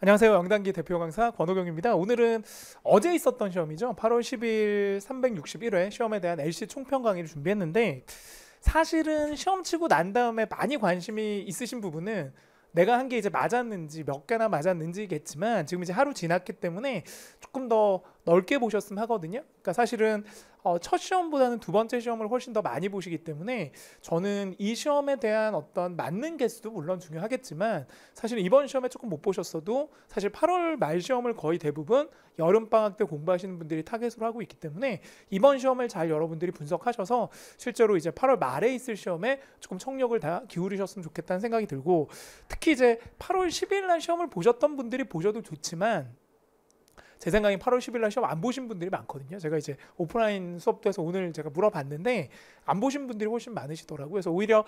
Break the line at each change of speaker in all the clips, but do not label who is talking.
안녕하세요. 영단기 대표 강사 권호경입니다. 오늘은 어제 있었던 시험이죠. 8월 10일 361회 시험에 대한 LC 총평 강의를 준비했는데, 사실은 시험 치고 난 다음에 많이 관심이 있으신 부분은 내가 한 게 이제 맞았는지 몇 개나 맞았는지겠지만, 지금 이제 하루 지났기 때문에 조금 더 넓게 보셨으면 하거든요. 그러니까 사실은 첫 시험보다는 두 번째 시험을 훨씬 더 많이 보시기 때문에, 저는 이 시험에 대한 어떤 맞는 개수도 물론 중요하겠지만, 사실 이번 시험에 조금 못 보셨어도 사실 8월 말 시험을 거의 대부분 여름방학 때 공부하시는 분들이 타겟으로 하고 있기 때문에, 이번 시험을 잘 여러분들이 분석하셔서 실제로 이제 8월 말에 있을 시험에 조금 청력을 다 기울이셨으면 좋겠다는 생각이 들고, 특히 이제 8월 10일 날 시험을 보셨던 분들이 보셔도 좋지만, 제 생각엔 8월 10일 날 시험 안 보신 분들이 많거든요. 제가 이제 오프라인 수업도 해서 오늘 제가 물어봤는데 안 보신 분들이 훨씬 많으시더라고요. 그래서 오히려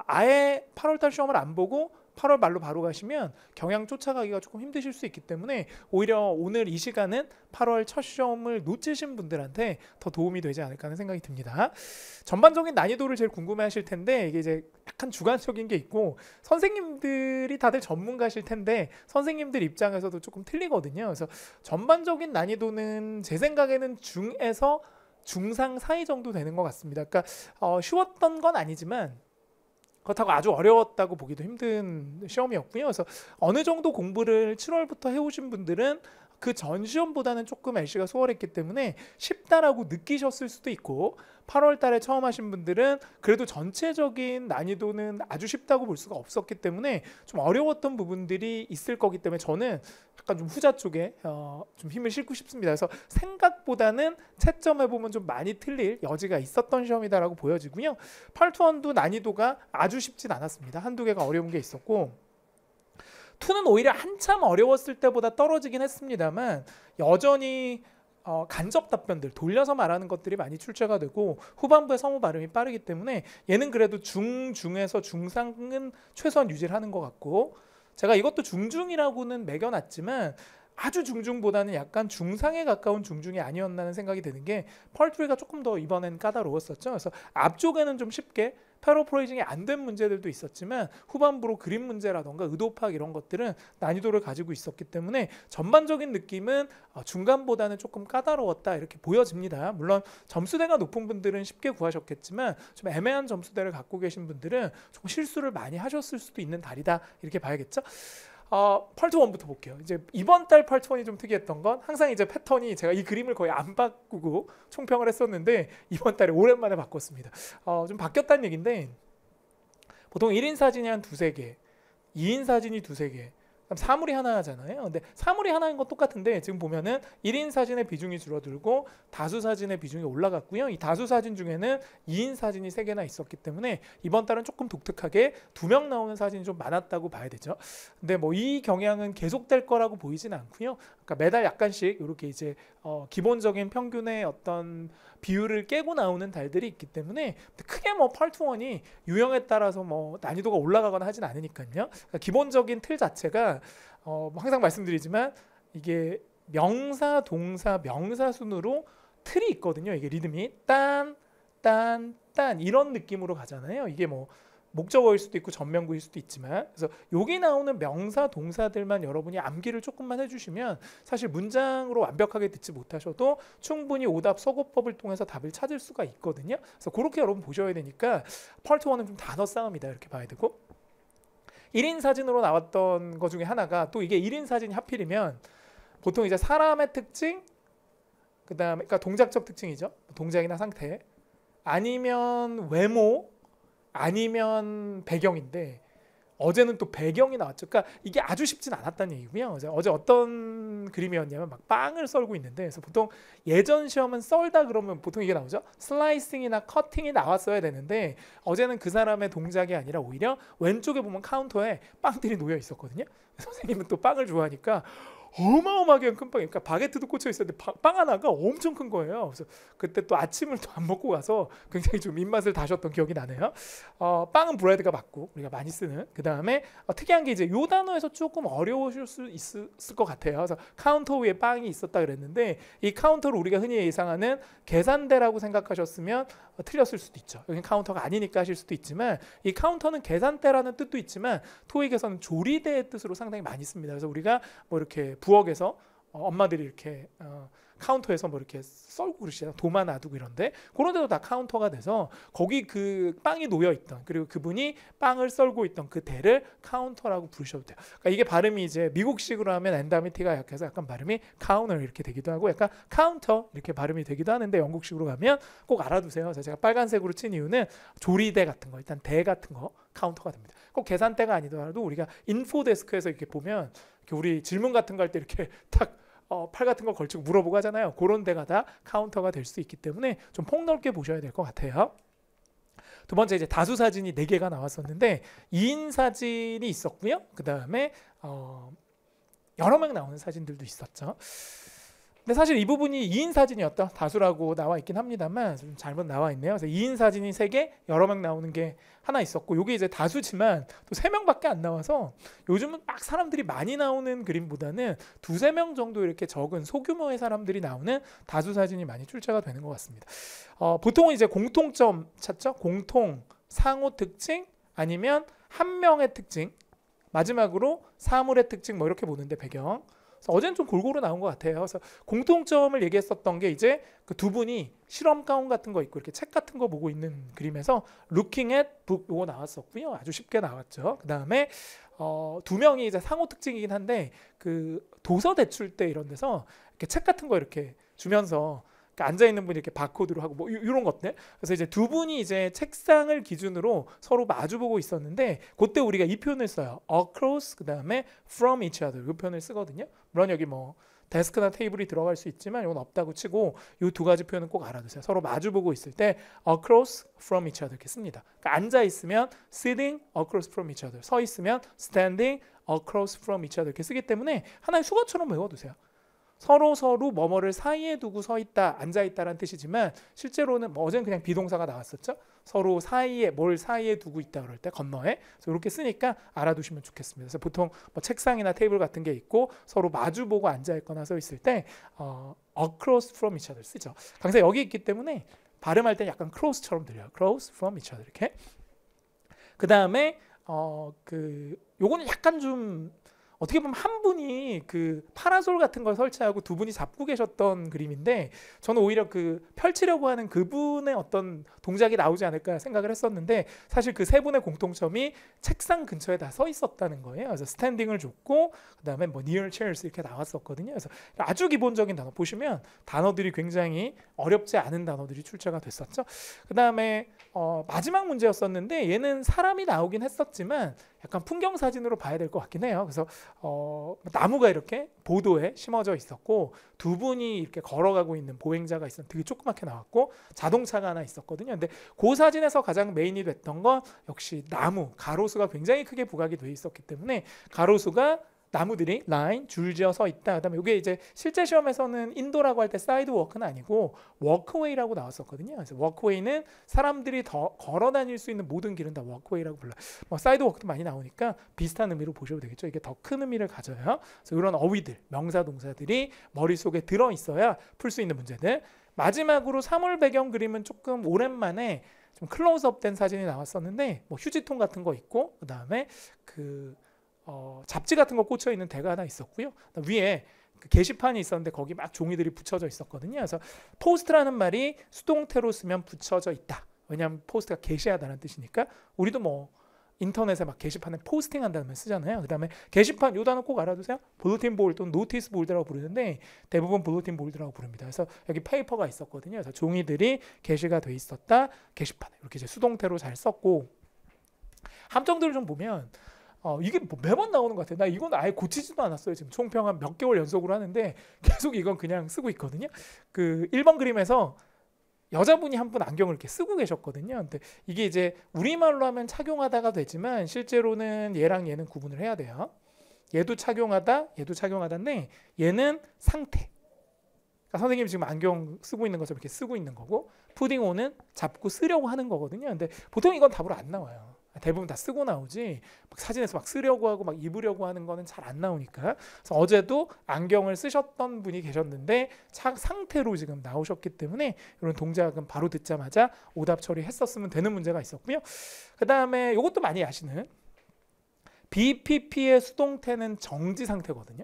아예 8월 달 시험을 안 보고 8월 말로 바로 가시면 경향 쫓아가기가 조금 힘드실 수 있기 때문에, 오히려 오늘 이 시간은 8월 첫 시험을 놓치신 분들한테 더 도움이 되지 않을까 하는 생각이 듭니다. 전반적인 난이도를 제일 궁금해 하실 텐데, 이게 이제 약간 주관적인 게 있고, 선생님들이 다들 전문가실 텐데 선생님들 입장에서도 조금 틀리거든요. 그래서 전반적인 난이도는 제 생각에는 중에서 중상 사이 정도 되는 것 같습니다. 그러니까 쉬웠던 건 아니지만 그렇다고 아주 어려웠다고 보기도 힘든 시험이었고요. 그래서 어느 정도 공부를 7월부터 해오신 분들은 그 전 시험보다는 조금 LC가 수월했기 때문에 쉽다라고 느끼셨을 수도 있고, 8월 달에 처음 하신 분들은 그래도 전체적인 난이도는 아주 쉽다고 볼 수가 없었기 때문에 좀 어려웠던 부분들이 있을 거기 때문에, 저는 약간 좀 후자 쪽에 좀 힘을 싣고 싶습니다. 그래서 생각보다는 채점해 보면 좀 많이 틀릴 여지가 있었던 시험이다라고 보여지고요. 821도 난이도가 아주 쉽진 않았습니다. 한두 개가 어려운 게 있었고, 2는 오히려 한참 어려웠을 때보다 떨어지긴 했습니다만, 여전히 간접 답변들, 돌려서 말하는 것들이 많이 출제가 되고 후반부에 성우 발음이 빠르기 때문에 얘는 그래도 중에서 중상은 최소한 유지를 하는 것 같고, 제가 이것도 중이라고는 매겨놨지만 아주 중보다는 약간 중상에 가까운 중이 아니었나 하는 생각이 드는 게, 펄트리가 조금 더 이번엔 까다로웠었죠. 그래서 앞쪽에는 좀 쉽게 패러프레이징이 안 된 문제들도 있었지만, 후반부로 그림 문제라던가 의도 파악 이런 것들은 난이도를 가지고 있었기 때문에 전반적인 느낌은 중간보다는 조금 까다로웠다 이렇게 보여집니다. 물론 점수대가 높은 분들은 쉽게 구하셨겠지만, 좀 애매한 점수대를 갖고 계신 분들은 조금 실수를 많이 하셨을 수도 있는 달이다 이렇게 봐야겠죠. 펄트 1부터 볼게요. 이제 이번 달 펄트 1이 좀 특이했던 건, 항상 이제 패턴이 제가 이 그림을 거의 안 바꾸고 총평을 했었는데 이번 달에 오랜만에 바꿨습니다. 좀 바뀌었다는 얘기인데, 보통 1인 사진이 한 두세 개, 2인 사진이 두세 개, 사물이 하나잖아요. 근데 사물이 하나인 건 똑같은데, 지금 보면은 1인 사진의 비중이 줄어들고 다수 사진의 비중이 올라갔고요. 이 다수 사진 중에는 2인 사진이 3개나 있었기 때문에 이번 달은 조금 독특하게 2명 나오는 사진이 좀 많았다고 봐야 되죠. 근데 뭐 이 경향은 계속될 거라고 보이진 않고요. 그러니까 매달 약간씩 이렇게 이제 기본적인 평균의 어떤 비율을 깨고 나오는 달들이 있기 때문에, 크게 뭐 펄트 1이 유형에 따라서 뭐 난이도가 올라가거나 하진 않으니까요. 그러니까 기본적인 틀 자체가 항상 말씀드리지만, 이게 명사, 동사, 명사 순으로 틀이 있거든요. 이게 리듬이 딴, 딴, 딴 이런 느낌으로 가잖아요. 이게 뭐 목적어일 수도 있고 전명구일 수도 있지만, 그래서 여기 나오는 명사, 동사들만 여러분이 암기를 조금만 해주시면 사실 문장으로 완벽하게 듣지 못하셔도 충분히 오답 서고법을 통해서 답을 찾을 수가 있거든요. 그래서 그렇게 여러분 보셔야 되니까 펄트 1은 좀 단어 싸움이다 이렇게 봐야 되고, 1인 사진으로 나왔던 것 중에 하나가, 또 이게 1인 사진이 하필이면 보통 이제 사람의 특징, 그 다음에 그러니까 동작적 특징이죠. 동작이나 상태, 아니면 외모, 아니면 배경인데, 어제는 또 배경이 나왔죠. 그러니까 이게 아주 쉽진 않았다는 얘기고요. 어제 어떤 그림이었냐면 막 빵을 썰고 있는데, 그래서 보통 예전 시험은 썰다 그러면 보통 이게 나오죠. 슬라이싱이나 커팅이 나왔어야 되는데, 어제는 그 사람의 동작이 아니라 오히려 왼쪽에 보면 카운터에 빵들이 놓여 있었거든요. 선생님은 또 빵을 좋아하니까 어마어마하게 큰 빵이, 그러니까 바게트도 꽂혀 있었는데 빵 하나가 엄청 큰 거예요. 그래서 그때 또 아침을 또 안 먹고 가서 굉장히 좀 입맛을 다셨던 기억이 나네요. 빵은 브레드가 맞고 우리가 많이 쓰는. 그 다음에 특이한 게 이제 요 단어에서 조금 어려우실 수 있을 것 같아요. 그래서 카운터 위에 빵이 있었다 그랬는데, 이 카운터를 우리가 흔히 예상하는 계산대라고 생각하셨으면 틀렸을 수도 있죠. 여기 카운터가 아니니까 하실 수도 있지만, 이 카운터는 계산대라는 뜻도 있지만 토익에서는 조리대의 뜻으로 상당히 많이 씁니다. 그래서 우리가 뭐 이렇게 부엌에서 엄마들이 이렇게 카운터에서 뭐 이렇게 썰고 그러시잖아요. 도마 놔두고 이런데 그런 데도 다 카운터가 돼서 거기 그 빵이 놓여 있던 그리고 그분이 빵을 썰고 있던 그 대를 카운터라고 부르셔도 돼요. 그러니까 이게 발음이 이제 미국식으로 하면 엔다미티가 약해서 약간 발음이 카우너 이렇게 되기도 하고 약간 카운터 이렇게 발음이 되기도 하는데 영국식으로 가면 꼭 알아두세요. 그래서 제가 빨간색으로 친 이유는 조리대 같은 거 일단 대 같은 거 카운터가 됩니다. 꼭 계산대가 아니더라도 우리가 인포 데스크에서 이렇게 보면 이렇게 우리 질문 같은 거 할 때 이렇게 딱 팔 같은 거 걸치고 물어보고 하잖아요. 그런 데가 다 카운터가 될 수 있기 때문에 좀 폭넓게 보셔야 될 것 같아요. 두 번째 이제 다수 사진이 4개가 나왔었는데 2인 사진이 있었고요. 그 다음에 여러 명 나오는 사진들도 있었죠. 근데 사실 이 부분이 2인 사진이었다. 다수라고 나와 있긴 합니다만 좀 잘못 나와 있네요. 그래서 2인 사진이 3개, 여러 명 나오는 게 하나 있었고 이게 이제 다수지만 또 3명밖에 안 나와서 요즘은 막 사람들이 많이 나오는 그림보다는 2-3명 정도 이렇게 적은 소규모의 사람들이 나오는 다수 사진이 많이 출제가 되는 것 같습니다. 보통은 이제 공통점 찾죠? 공통, 상호 특징 아니면 한 명의 특징 마지막으로 사물의 특징 뭐 이렇게 보는데 배경 어제는 좀 골고루 나온 것 같아요. 그래서 공통점을 얘기했었던 게 이제 그 두 분이 실험 가운 같은 거 입고 이렇게 책 같은 거 보고 있는 그림에서 Looking at Book 요거 나왔었고요. 아주 쉽게 나왔죠. 그 다음에 2명이 이제 상호 특징이긴 한데 그 도서 대출 때 이런 데서 이렇게 책 같은 거 이렇게 주면서 앉아 있는 분이 이렇게 바코드로 하고 뭐 이런 것들. 그래서 이제 두 분이 이제 책상을 기준으로 서로 마주 보고 있었는데 그때 우리가 이 표현을 써요. across 그다음에 from each other 이 표현을 쓰거든요. 물론 여기 뭐 데스크나 테이블이 들어갈 수 있지만 이건 없다고 치고 이 두 가지 표현은 꼭 알아두세요. 서로 마주 보고 있을 때 across from each other 이렇게 씁니다. 그러니까 앉아 있으면 sitting across from each other, 서 있으면 standing across from each other 이렇게 쓰기 때문에 하나의 수거처럼 외워두세요. 서로 뭐뭐를 사이에 두고 서 있다, 앉아 있다라는 뜻이지만 실제로는 뭐 어제는 그냥 비동사가 나왔었죠. 서로 사이에 뭘 사이에 두고 있다 그럴 때 건너에 그래서 이렇게 쓰니까 알아두시면 좋겠습니다. 그래서 보통 뭐 책상이나 테이블 같은 게 있고 서로 마주 보고 앉아 있거나 서 있을 때 across from each other 쓰죠. 강사 여기 있기 때문에 발음할 때 약간 close처럼 들려요. close from each other 이렇게. 그 다음에 요거는 약간 좀 어떻게 보면 한 분이 그 파라솔 같은 걸 설치하고 두 분이 잡고 계셨던 그림인데 저는 오히려 그 펼치려고 하는 그분의 어떤 동작이 나오지 않을까 생각을 했었는데 사실 그 세 분의 공통점이 책상 근처에 다 서 있었다는 거예요. 그래서 스탠딩을 줬고 그다음에 뭐 near chairs 이렇게 나왔었거든요. 그래서 아주 기본적인 단어 보시면 단어들이 굉장히 어렵지 않은 단어들이 출제가 됐었죠. 그다음에 마지막 문제였었는데 얘는 사람이 나오긴 했었지만 약간 풍경 사진으로 봐야 될 것 같긴 해요. 그래서 나무가 이렇게 보도에 심어져 있었고 두 분이 이렇게 걸어가고 있는 보행자가 있었는데 되게 조그맣게 나왔고 자동차가 하나 있었거든요. 근데 그 사진에서 가장 메인이 됐던 건 역시 나무, 가로수가 굉장히 크게 부각이 돼 있었기 때문에 가로수가 나무들이 라인 줄지어 서 있다. 그다음에 이게 이제 실제 시험에서는 인도라고 할 때 사이드워크는 아니고 워크웨이라고 나왔었거든요. 그래서 워크웨이는 사람들이 더 걸어 다닐 수 있는 모든 길은 다 워크웨이라고 불러요. 뭐 사이드워크도 많이 나오니까 비슷한 의미로 보셔도 되겠죠. 이게 더 큰 의미를 가져요. 그래서 이런 어휘들, 명사, 동사들이 머릿속에 들어 있어야 풀 수 있는 문제들. 마지막으로 사물 배경 그림은 조금 오랜만에 좀 클로즈업된 사진이 나왔었는데 뭐 휴지통 같은 거 있고 그다음에 잡지 같은 거 꽂혀 있는 대가 하나 있었고요. 위에 그 게시판이 있었는데 거기 막 종이들이 붙여져 있었거든요. 그래서 포스트라는 말이 수동태로 쓰면 붙여져 있다. 왜냐하면 포스트가 게시하다는 뜻이니까 우리도 뭐 인터넷에 막 게시판에 포스팅한다는 말 쓰잖아요. 그다음에 게시판 요 단어 꼭 알아두세요. 블루틴 보드 또는 노티스 보드라고 부르는데 대부분 블루틴 보드라고 부릅니다. 그래서 여기 페이퍼가 있었거든요. 그래서 종이들이 게시가 돼 있었다. 게시판에 이렇게 이제 수동태로 잘 썼고 함정들을 좀 보면 이게 뭐 매번 나오는 것 같아요. 나 이건 아예 고치지도 않았어요. 지금 총평 한 몇 개월 연속으로 하는데 계속 이건 그냥 쓰고 있거든요. 그 1번 그림에서 여자분이 한 분 안경을 이렇게 쓰고 계셨거든요. 근데 이게 이제 우리말로 하면 착용하다가 되지만 실제로는 얘랑 얘는 구분을 해야 돼요. 얘도 착용하다, 얘도 착용하다인데 얘는 상태. 그러니까 선생님이 지금 안경 쓰고 있는 것처럼 이렇게 쓰고 있는 거고 푸딩 온은 잡고 쓰려고 하는 거거든요. 근데 보통 이건 답으로 안 나와요. 대부분 다 쓰고 나오지 막 사진에서 막 쓰려고 하고 막 입으려고 하는 거는 잘 안 나오니까. 그래서 어제도 안경을 쓰셨던 분이 계셨는데 상태로 지금 나오셨기 때문에 이런 동작은 바로 듣자마자 오답 처리했었으면 되는 문제가 있었고요. 그 다음에 이것도 많이 아시는 BPP의 수동태는 정지 상태거든요.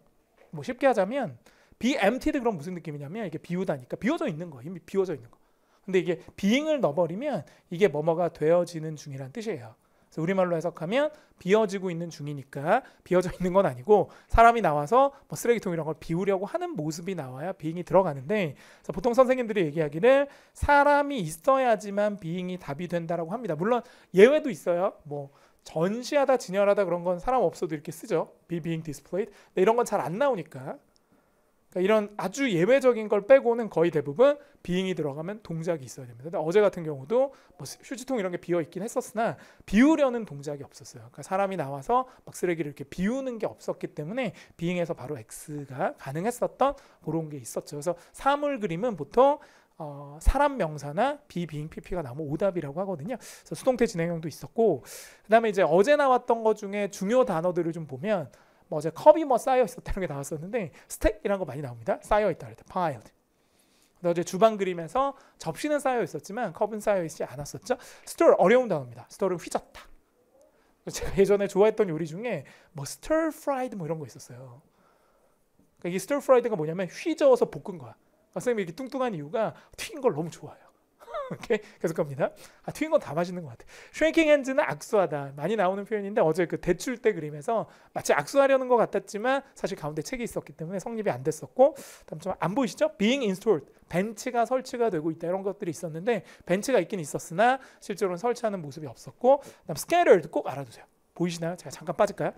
뭐 쉽게 하자면 be emptied 그럼 무슨 느낌이냐면 이게 비우다니까 비워져 있는 거, 이미 비워져 있는 거. 근데 이게 being을 넣어버리면 이게 뭐뭐가 되어지는 중이란 뜻이에요. 그래서 우리말로 해석하면 비어지고 있는 중이니까 비어져 있는 건 아니고 사람이 나와서 뭐 쓰레기통 이런 걸 비우려고 하는 모습이 나와야 being이 들어가는데, 그래서 보통 선생님들이 얘기하기를 사람이 있어야지만 being이 답이 된다라고 합니다. 물론 예외도 있어요. 뭐 전시하다 진열하다 그런 건 사람 없어도 이렇게 쓰죠. be being displayed. 근데 이런 건 잘 안 나오니까. 그러니까 이런 아주 예외적인 걸 빼고는 거의 대부분 being이 들어가면 동작이 있어야 됩니다. 근데 어제 같은 경우도 뭐 휴지통 이런 게 비어 있긴 했었으나 비우려는 동작이 없었어요. 그러니까 사람이 나와서 막 쓰레기를 이렇게 비우는 게 없었기 때문에 being에서 바로 X가 가능했었던 그런 게 있었죠. 그래서 사물 그림은 보통 사람 명사나 be being pp가 나오면 오답이라고 하거든요. 그래서 수동태 진행형도 있었고, 그다음에 이제 어제 나왔던 것 중에 중요 단어들을 좀 보면 뭐 어제 컵이 뭐 쌓여 있었다는 게 나왔었는데 스택이라는 거 많이 나옵니다. 쌓여 있다 그럴 때 piled. 근데 어제 주방 그림에서 접시는 쌓여 있었지만 컵은 쌓여 있지 않았었죠. stir 어려운 단어입니다. stir는 휘젓다. 제가 예전에 좋아했던 요리 중에 뭐 stir fried 뭐 이런 거 있었어요. 그러니까 이 stir fried가 뭐냐면 휘저어서 볶은 거야. 선생님이 이렇게 뚱뚱한 이유가 튀긴 걸 너무 좋아해요. 오케이? 계속 갑니다. 튀긴 건 다 맛있는 것 같아. shaking hands는 악수하다. 많이 나오는 표현인데 어제 그 대출 때 그림에서 마치 악수하려는 것 같았지만 사실 가운데 책이 있었기 때문에 성립이 안 됐었고, 다음 좀 안 보이시죠? being installed. 벤치가 설치가 되고 있다. 이런 것들이 있었는데 벤치가 있긴 있었으나 실제로는 설치하는 모습이 없었고, 그다음 scattered 꼭 알아두세요. 보이시나요? 제가 잠깐 빠질까요?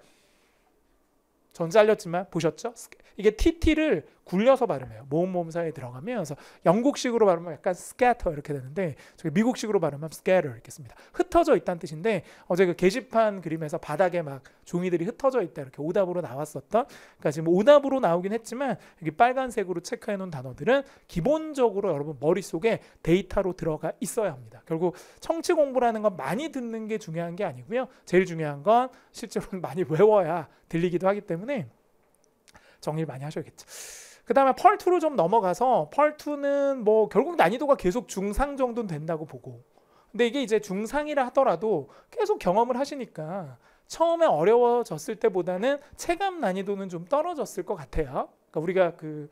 전 잘렸지만 보셨죠? 이게 TT를 굴려서 발음해요. 모음모음사에 들어가면, 그래서 영국식으로 발음하면 약간 scatter 이렇게 되는데 저기 미국식으로 발음하면 scatter 이렇게 씁니다. 흩어져 있다는 뜻인데 어제 그 게시판 그림에서 바닥에 막 종이들이 흩어져 있다 이렇게 오답으로 나왔었던, 그러니까 지금 오답으로 나오긴 했지만 여기 빨간색으로 체크해 놓은 단어들은 기본적으로 여러분 머릿속에 데이터로 들어가 있어야 합니다. 결국 청취 공부라는 건 많이 듣는 게 중요한 게 아니고요. 제일 중요한 건 실제로는 많이 외워야 들리기도 하기 때문에 정리를 많이 하셔야겠죠. 그 다음에 펄2로 좀 넘어가서 펄2는 뭐 결국 난이도가 계속 중상 정도는 된다고 보고, 근데 이게 이제 중상이라 하더라도 계속 경험을 하시니까 처음에 어려워졌을 때보다는 체감 난이도는 좀 떨어졌을 것 같아요. 그러니까 우리가 그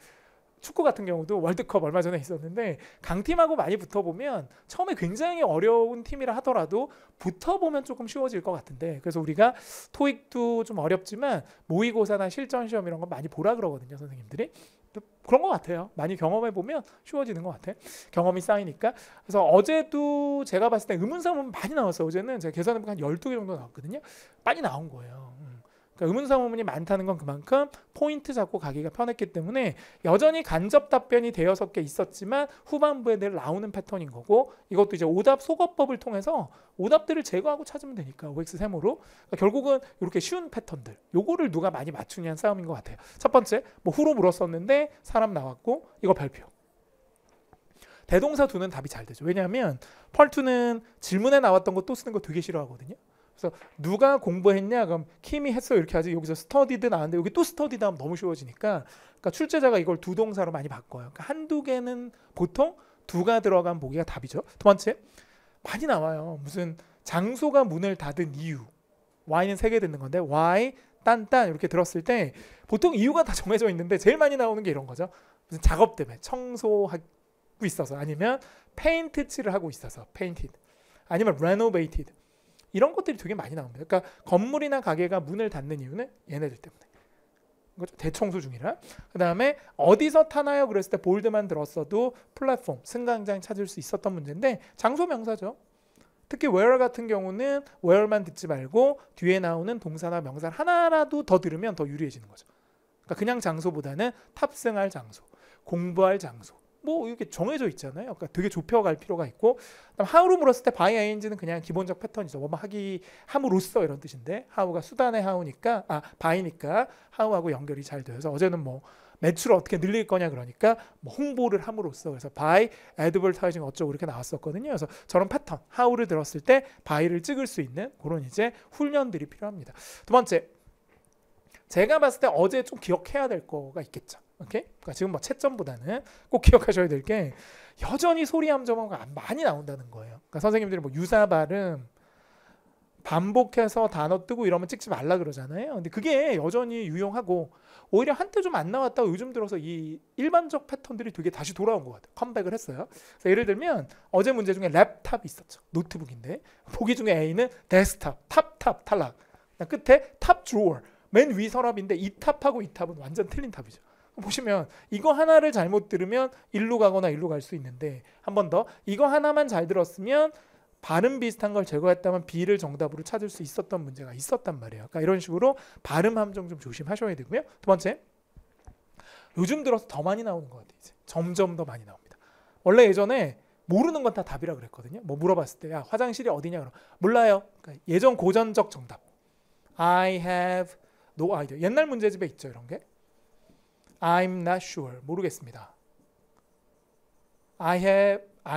축구 같은 경우도 월드컵 얼마 전에 있었는데 강팀하고 많이 붙어보면 처음에 굉장히 어려운 팀이라 하더라도 붙어보면 조금 쉬워질 것 같은데, 그래서 우리가 토익도 좀 어렵지만 모의고사나 실전시험 이런 거 많이 보라 그러거든요, 선생님들이. 그런 것 같아요. 많이 경험해보면 쉬워지는 것 같아요. 경험이 쌓이니까. 그래서 어제도 제가 봤을 때 의문사문 많이 나왔어요. 어제는 제가 계산해보니까 한 12개 정도 나왔거든요. 많이 나온 거예요. 그러니까 의문사문이 많다는 건 그만큼 포인트 잡고 가기가 편했기 때문에 여전히 간접 답변이 대여섯 개 있었지만 후반부에 늘 나오는 패턴인 거고, 이것도 이제 오답 속어법을 통해서 오답들을 제거하고 찾으면 되니까 OX 세모로. 그러니까 결국은 이렇게 쉬운 패턴들, 요거를 누가 많이 맞추냐는 싸움인 것 같아요. 첫 번째, 뭐 후로 물었었는데 사람 나왔고 이거 발표. 대동사 두는 답이 잘 되죠. 왜냐하면 펄2는 질문에 나왔던 거 또 쓰는 거 되게 싫어하거든요. 그래서 누가 공부했냐? 그럼 킴이 했어 이렇게 하지. 여기서 스터디드 나왔는데 여기 또 스터디드 하면 너무 쉬워지니까, 그러니까 출제자가 이걸 두 동사로 많이 바꿔요. 그러니까 한두 개는 보통 두가 들어간 보기가 답이죠. 두 번째, 많이 나와요. 무슨 장소가 문을 닫은 이유. Y는 3개 듣는 건데 Y, 딴딴 이렇게 들었을 때 보통 이유가 다 정해져 있는데 제일 많이 나오는 게 이런 거죠. 무슨 작업 때문에 청소하고 있어서, 아니면 페인트 칠을 하고 있어서 painted, 아니면 renovated. 이런 것들이 되게 많이 나옵니다. 그러니까 건물이나 가게가 문을 닫는 이유는 얘네들 때문에. 대청소 중이라. 그 다음에 어디서 타나요? 그랬을 때 볼드만 들었어도 플랫폼, 승강장 찾을 수 있었던 문제인데 장소 명사죠. 특히 where 같은 경우는 where만 듣지 말고 뒤에 나오는 동사나 명사 하나라도 더 들으면 더 유리해지는 거죠. 그러니까 그냥 장소보다는 탑승할 장소, 공부할 장소, 뭐 이렇게 정해져 있잖아요. 그러니까 되게 좁혀갈 필요가 있고, how로 물었을 때 by ing는 그냥 기본적 패턴이죠. 뭐 하기 함으로써 이런 뜻인데 how가 수단의 how니까 by니까 how하고 연결이 잘 되어서 어제는 뭐 매출을 어떻게 늘릴 거냐 그러니까 뭐 홍보를 함으로써, 그래서 by advertising 어쩌고 이렇게 나왔었거든요. 그래서 저런 패턴 how를 들었을 때 by를 찍을 수 있는 그런 이제 훈련들이 필요합니다. 두 번째, 제가 봤을 때 어제 좀 기억해야 될 거가 있겠죠. 오케이? 그러니까 지금 뭐 채점보다는 꼭 기억하셔야 될 게 여전히 소리 함정어가 많이 나온다는 거예요. 그러니까 선생님들이 뭐 유사 발음, 반복해서 단어 뜨고 이러면 찍지 말라 그러잖아요. 근데 그게 여전히 유용하고 오히려 한때 좀 안 나왔다가 요즘 들어서 이 일반적 패턴들이 되게 다시 돌아온 것 같아요. 컴백을 했어요. 그래서 예를 들면 어제 문제 중에 랩탑이 있었죠. 노트북인데 보기 중에 A는 데스크탑, 탑 탈락. 끝에 탑 드로어, 맨 위 서랍인데 이 탑하고 이 탑은 완전 틀린 탑이죠. 보시면 이거 하나를 잘못 들으면 일로 가거나 일로 갈 수 있는데 한 번 더 이거 하나만 잘 들었으면 발음 비슷한 걸 제거했다면 B를 정답으로 찾을 수 있었던 문제가 있었단 말이에요. 그러니까 이런 식으로 발음 함정 좀 조심하셔야 되고요. 두 번째, 요즘 들어서 더 많이 나오는 것 같아요. 이제 점점 더 많이 나옵니다. 원래 예전에 모르는 건 다 답이라 그랬거든요. 뭐 물어봤을 때 야, 화장실이 어디냐 그러면 몰라요. 그러니까 예전 고전적 정답. I have no idea. 옛날 문제집에 있죠, 이런 게. I'm not sure. 모르겠습니다. I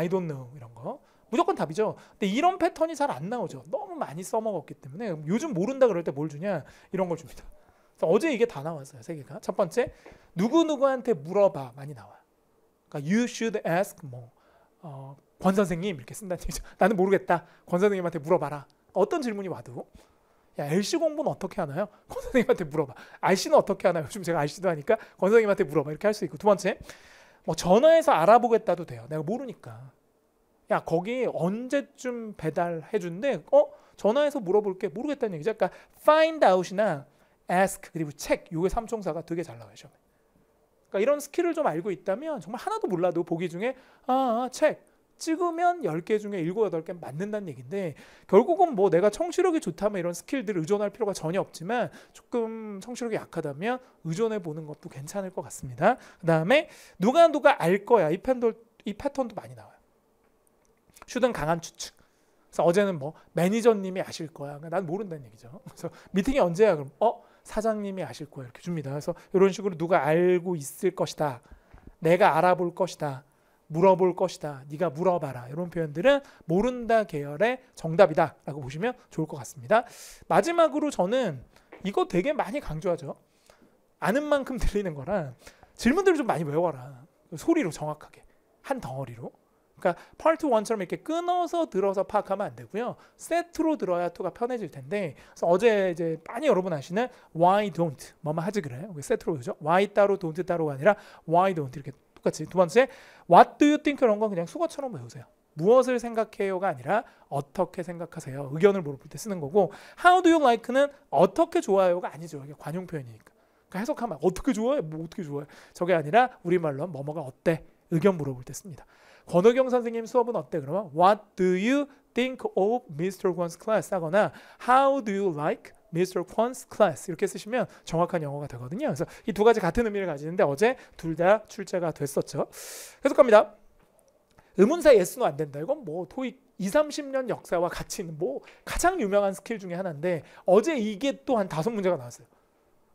don't know. 이런 거. 무조건 답이죠. 근데 이런 패턴이 잘 안 나오죠. 너무 많이 써먹었기 때문에 요즘 모른다 그럴 때 뭘 주냐? 이런 걸 줍니다. 그래서 어제 이게 다 나왔어요. 세 개가. 첫 번째, 누구누구한테 물어봐. 많이 나와요. 그러니까 you should ask 권 선생님 이렇게 쓴다는 얘기죠. 나는 모르겠다. 권 선생님한테 물어봐라. 어떤 질문이 와도 야, LC 공부는 어떻게 하나요? 권 선생님한테 물어봐. RC는 어떻게 하나요? 요즘 제가 RC도 하니까 권 선생님한테 물어봐. 이렇게 할 수 있고. 두 번째, 뭐 전화해서 알아보겠다도 돼요. 내가 모르니까. 야, 거기 언제쯤 배달해 준대? 전화해서 물어볼게. 모르겠다는 얘기죠. 그러니까 find out이나 ask 그리고 check 요게 삼총사가 되게 잘 나와요, 시험에. 그러니까 이런 스킬을 좀 알고 있다면 정말 하나도 몰라도 보기 중에 check 찍으면 10개 중에 7, 8개 맞는다는 얘기인데 결국은 뭐 내가 청취력이 좋다면 이런 스킬들을 의존할 필요가 전혀 없지만 조금 청취력이 약하다면 의존해 보는 것도 괜찮을 것 같습니다. 그 다음에 누가 알 거야. 이 패턴도 많이 나와요. 슈든 강한 추측. 그래서 어제는 뭐 매니저님이 아실 거야. 그러니까 난 모른다는 얘기죠. 그래서 미팅이 언제야? 그럼 사장님이 아실 거야. 이렇게 줍니다. 그래서 이런 식으로 누가 알고 있을 것이다. 내가 알아볼 것이다. 물어볼 것이다. 네가 물어봐라. 이런 표현들은 모른다 계열의 정답이다 라고 보시면 좋을 것 같습니다. 마지막으로 저는 이거 되게 많이 강조하죠. 아는 만큼 들리는 거랑 질문들을 좀 많이 외워라. 소리로 정확하게. 한 덩어리로. 그러니까 파트 1처럼 이렇게 끊어서 들어서 파악하면 안 되고요. 세트로 들어야 2가 편해질 텐데 그래서 어제 이제 많이 여러분 아시는 why don't 뭐만 하지 그래요. 세트로 그죠? why 따로 don't 따로가 아니라 why don't 이렇게 똑같이. 두 번째, what do you think 이런 건 그냥 수거처럼 외우세요. 무엇을 생각해요가 아니라 어떻게 생각하세요. 의견을 물어볼 때 쓰는 거고 how do you like는 어떻게 좋아요가 아니죠. 이게 관용 표현이니까. 그러니까 해석하면 어떻게 좋아해? 뭐 어떻게 좋아해? 저게 아니라 우리말로 뭐뭐가 어때? 의견 물어볼 때 씁니다. 권호경 선생님 수업은 어때? 그러면 What do you think of Mr. Kwon's class? 하거나 How do you like Mr. Kwon's class? 이렇게 쓰시면 정확한 영어가 되거든요. 그래서 이 두 가지 같은 의미를 가지는데 어제 둘 다 출제가 됐었죠. 계속 갑니다. 의문사 예스노 안 된다. 이건 뭐 토익 20-30년 역사와 같이 있는 뭐 가장 유명한 스킬 중에 하나인데 어제 이게 또 한 5문제가 나왔어요.